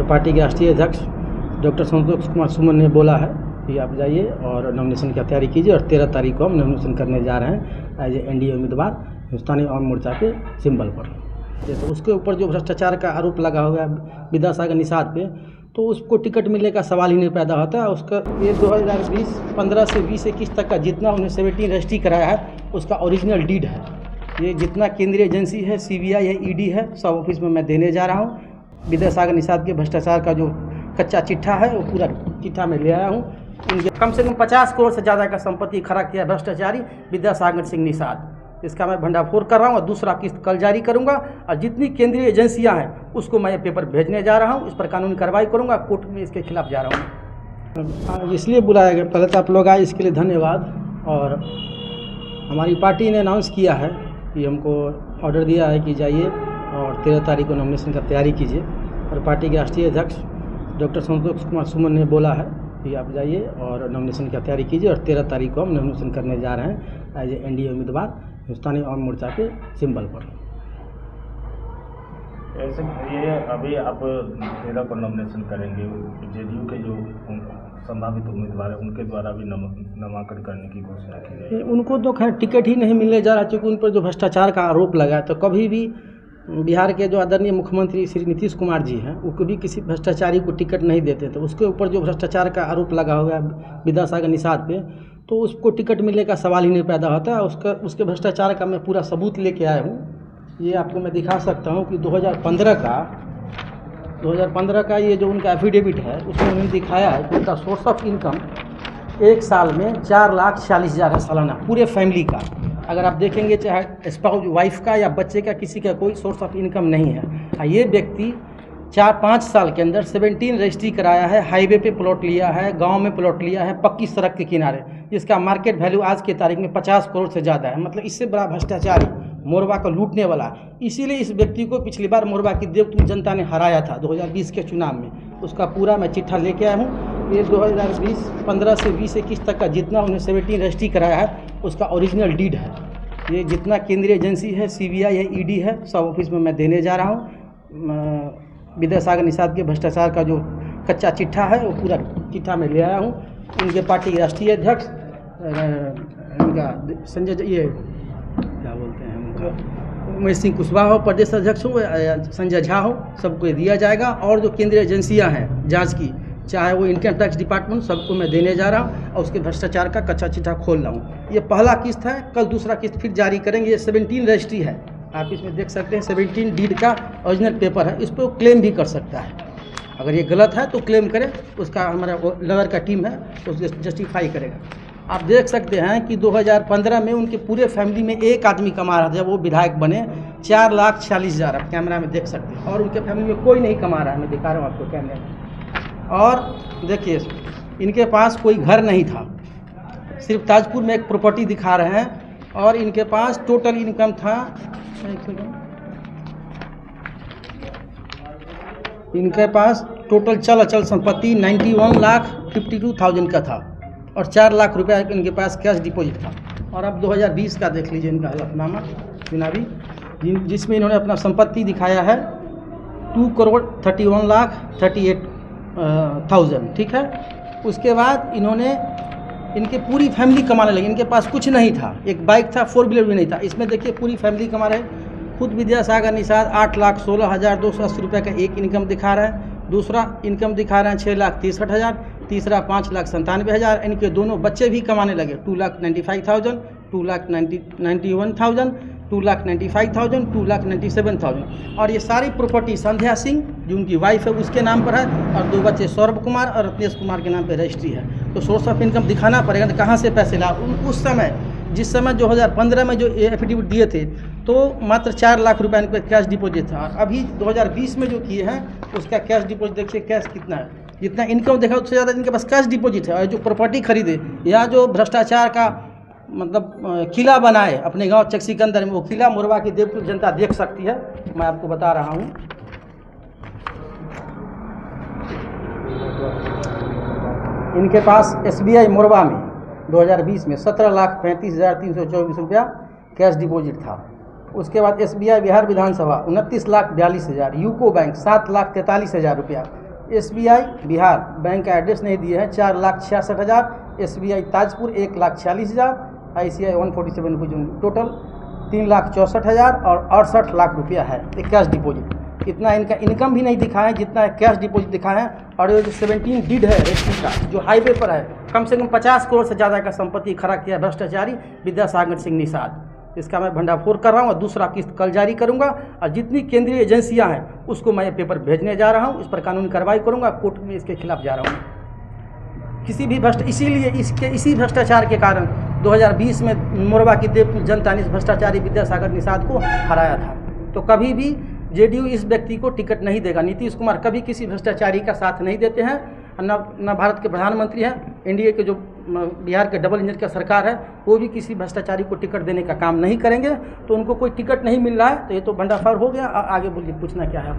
Party के राष्ट्रीय अध्यक्ष डॉक्टर संतोष कुमार सुमन ने बोला है कि आप जाइए और नॉमिनेशन की तैयारी कीजिए और 13 तारीख को हम नॉमिनेशन करने जा रहे हैं एज एनडीए उम्मीदवार हिंदुस्तानी आवाम मोर्चा के सिंबल पर। जैसे उसके ऊपर जो भ्रष्टाचार का आरोप लगा हुआ है विद्यासागर निषाद पे, तो उसको टिकट मिलने का सवाल ही नहीं पैदा होता। उसका ये 2020 15 से 20-21 तक का जितना उन्हें 17 रजिस्ट्री कराया है उसका ओरिजिनल डीड है। ये जितना केंद्रीय एजेंसी है, सीबीआई है, ईडी है, सब ऑफिस में मैं देने जा रहा हूँ। विद्यासागर निषाद के भ्रष्टाचार का जो कच्चा चिट्ठा है वो पूरा चिट्ठा में ले आया हूँ। उनके कम से कम 50 करोड़ से ज़्यादा का संपत्ति खड़ा किया भ्रष्टाचारी विद्यासागर सिंह निषाद। इसका मैं भंडाफोड़ कर रहा हूँ और दूसरा किस्त कल जारी करूँगा और जितनी केंद्रीय एजेंसियाँ हैं उसको मैं ये पेपर भेजने जा रहा हूँ। इस पर कानूनी कार्रवाई करूँगा, कोर्ट में इसके खिलाफ जा रहा हूँ। इसलिए बुलाया गया, पहले तो आप लोग आए इसके लिए धन्यवाद। और हमारी पार्टी ने अनाउंस किया है कि हमको ऑर्डर दिया है कि जाइए और 13 तारीख को नॉमिनेशन का तैयारी कीजिए। और पार्टी के राष्ट्रीय अध्यक्ष डॉक्टर संतोष कुमार सुमन ने बोला है कि आप जाइए और नॉमिनेशन की तैयारी कीजिए और 13 तारीख को हम नॉमिनेशन करने जा रहे हैं एज एनडीए उम्मीदवार हिंदुस्तानी आवाम मोर्चा के सिंबल पर। ऐसे ये अभी आप 13 को नॉमिनेशन करेंगे, जेडीयू के जो संभावित उम्मीदवार है उनके द्वारा भी नामांकन करने की घोषणा की गई। उनको तो खैर टिकट ही नहीं मिलने जा रहा, क्योंकि उन पर जो भ्रष्टाचार का आरोप लगा है। तो कभी भी बिहार के जो आदरणीय मुख्यमंत्री श्री नीतीश कुमार जी हैं वो कभी किसी भ्रष्टाचारी को टिकट नहीं देते। तो उसके ऊपर जो भ्रष्टाचार का आरोप लगा हुआ है विद्यासागर निषाद पे, तो उसको टिकट मिलने का सवाल ही नहीं पैदा होता। उसके भ्रष्टाचार का मैं पूरा सबूत लेके आया हूँ। ये आपको मैं दिखा सकता हूँ कि 2015 का ये जो उनका एफिडेविट है उसमें उन्होंने दिखाया है कि उनका सोर्स ऑफ इनकम एक साल में 4,40,000 है सालाना, पूरे फैमिली का। अगर आप देखेंगे चाहे स्पाउस वाइफ का या बच्चे का, किसी का कोई सोर्स ऑफ इनकम नहीं है। ये व्यक्ति 4-5 साल के अंदर 17 रजिस्ट्री कराया है, हाईवे पे प्लॉट लिया है, गांव में प्लॉट लिया है, पक्की सड़क के किनारे, जिसका मार्केट वैल्यू आज के तारीख में 50 करोड़ से ज़्यादा है। मतलब इससे बड़ा भ्रष्टाचारी, मोरबा को लूटने वाला। इसीलिए इस व्यक्ति को पिछली बार मोरबा की देवतुल्य जनता ने हराया था 2020 के चुनाव में। उसका पूरा मैं चिट्ठा लेके आया हूँ। ये 2020 15 से 20-21 तक का जितना उन्हें 17 रजिस्ट्री कराया है उसका ओरिजिनल डीड है। ये जितना केंद्रीय एजेंसी है, सीबीआई है, ईडी है, सब ऑफिस में मैं देने जा रहा हूँ। विद्यासागर निषाद के भ्रष्टाचार का जो कच्चा चिट्ठा है वो पूरा चिट्ठा में ले आया हूँ। उनके पार्टी के राष्ट्रीय अध्यक्ष इनका संजय, ये क्या बोलते हैं उनका, उमेश सिंह कुशवाहा हो, प्रदेश अध्यक्ष हो, संजय झा हो, सबको ये दिया जाएगा। और जो केंद्रीय एजेंसियां हैं जांच की, चाहे वो इनकम टैक्स डिपार्टमेंट, सबको मैं देने जा रहा हूँ और उसके भ्रष्टाचार का कच्चा चिट्ठा खोल रहा हूँ। ये पहला किस्त है, कल दूसरा किस्त फिर जारी करेंगे। ये 17 रजिस्ट्री है, आप इसमें देख सकते हैं 17 डीड का ओरिजिनल पेपर है। इस पर क्लेम भी कर सकता है, अगर ये गलत है तो क्लेम करे, उसका हमारा लॉयर का टीम है तो जस्टिफाई करेगा। आप देख सकते हैं कि 2015 में उनके पूरे फैमिली में एक आदमी कमा रहा था, जब वो विधायक बने 4,40,000, आप कैमरा में देख सकते हैं। और उनके फैमिली में कोई नहीं कमा रहा है, मैं दिखा रहा हूँ आपको कैमरे में। और देखिए इनके पास कोई घर नहीं था, सिर्फ ताजपुर में एक प्रॉपर्टी दिखा रहे हैं। और इनके पास टोटल इनकम था, इनके पास टोटल चल अचल संपत्ति 91,52,000 का था और 4 लाख रुपया इनके पास कैश डिपॉजिट था। और अब 2020 का देख लीजिए इनका हलफनामा चुनावी, जिसमें इन्होंने अपना संपत्ति दिखाया है 2,31,38,000, ठीक है। उसके बाद इन्होंने इनके पूरी फैमिली कमाने लगी। इनके पास कुछ नहीं था, एक बाइक था, 4 व्हीलर भी नहीं था। इसमें देखिए पूरी फैमिली कमा रहे। खुद विद्यासागर निषाद 8,16,280 रुपये का एक इनकम दिखा रहा है, दूसरा इनकम दिखा रहे हैं 6,63,000, तीसरा 5,97,000। इनके दोनों बच्चे भी कमाने लगे 2,95,000, 2,91,000, 2,95,000, 2,97,000। और ये सारी प्रॉपर्टी संध्या सिंह जो उनकी वाइफ है उसके नाम पर है, और 2 बच्चे सौरभ कुमार और रत्नेश कुमार के नाम पर रजिस्ट्री है। तो सोर्स ऑफ इनकम दिखाना पड़ेगा, तो कहाँ से पैसे ला। उस समय जिस समय 2015 में जो एफिडेविट दिए थे तो मात्र 4 लाख रुपये इनके कैश डिपॉजिट था। और अभी 2020 में जो किए हैं उसका कैश डिपॉजिट देखिए, कैश कितना है, जितना इनकम देखा उससे ज़्यादा इनके पास कैश डिपॉजिट है। और जो प्रॉपर्टी खरीदे या जो भ्रष्टाचार का मतलब किला बनाए अपने गांव चक्सी के अंदर में, वो किला मोरबा की देवतुल्य जनता देख सकती है। मैं आपको बता रहा हूँ, इनके पास SBI मोरबा में 2020 में 17,35,324 रुपया कैश डिपॉजिट था। उसके बाद SBI बिहार विधानसभा 29,42,000, यूको बैंक 7,43,000 रुपया, SBI बिहार बैंक का एड्रेस नहीं दिए हैं, 4,66,000, SBI ताजपुर 1,46,000, ICI 147 रुपये, टोटल 3,64,000 और 68 लाख रुपया है ये कैश डिपॉजिट। इतना इनका इनकम भी नहीं दिखा है जितना कैश डिपॉजिट दिखा है। और ये जो 17 डीड है रेस्टी का जो हाईवे पर है, कम से कम 50 करोड़ से ज़्यादा का संपत्ति खड़ा किया भ्रष्टाचारी विद्यासागर सिंह निषाद। इसका मैं भंडाफोड़ कर रहा हूँ और दूसरा किस्त कल जारी करूँगा। और जितनी केंद्रीय एजेंसियाँ हैं उसको मैं पेपर भेजने जा रहा हूँ, इस पर कानूनी कार्रवाई करूँगा, कोर्ट में इसके खिलाफ जा रहा हूँ। किसी भी इसीलिए इसी भ्रष्टाचार के कारण 2020 में मोरबा की जनता ने इस भ्रष्टाचारी विद्यासागर निषाद को हराया था। तो कभी भी JDU इस व्यक्ति को टिकट नहीं देगा। नीतीश कुमार कभी किसी भ्रष्टाचारी का साथ नहीं देते हैं। न भारत के प्रधानमंत्री हैं, NDA के जो बिहार के डबल इंजन का सरकार है वो भी किसी भ्रष्टाचारी को टिकट देने का काम नहीं करेंगे। तो उनको कोई टिकट नहीं मिल रहा है तो ये तो भंडाफोड़ हो गया। आगे बोलिए, पूछना क्या है?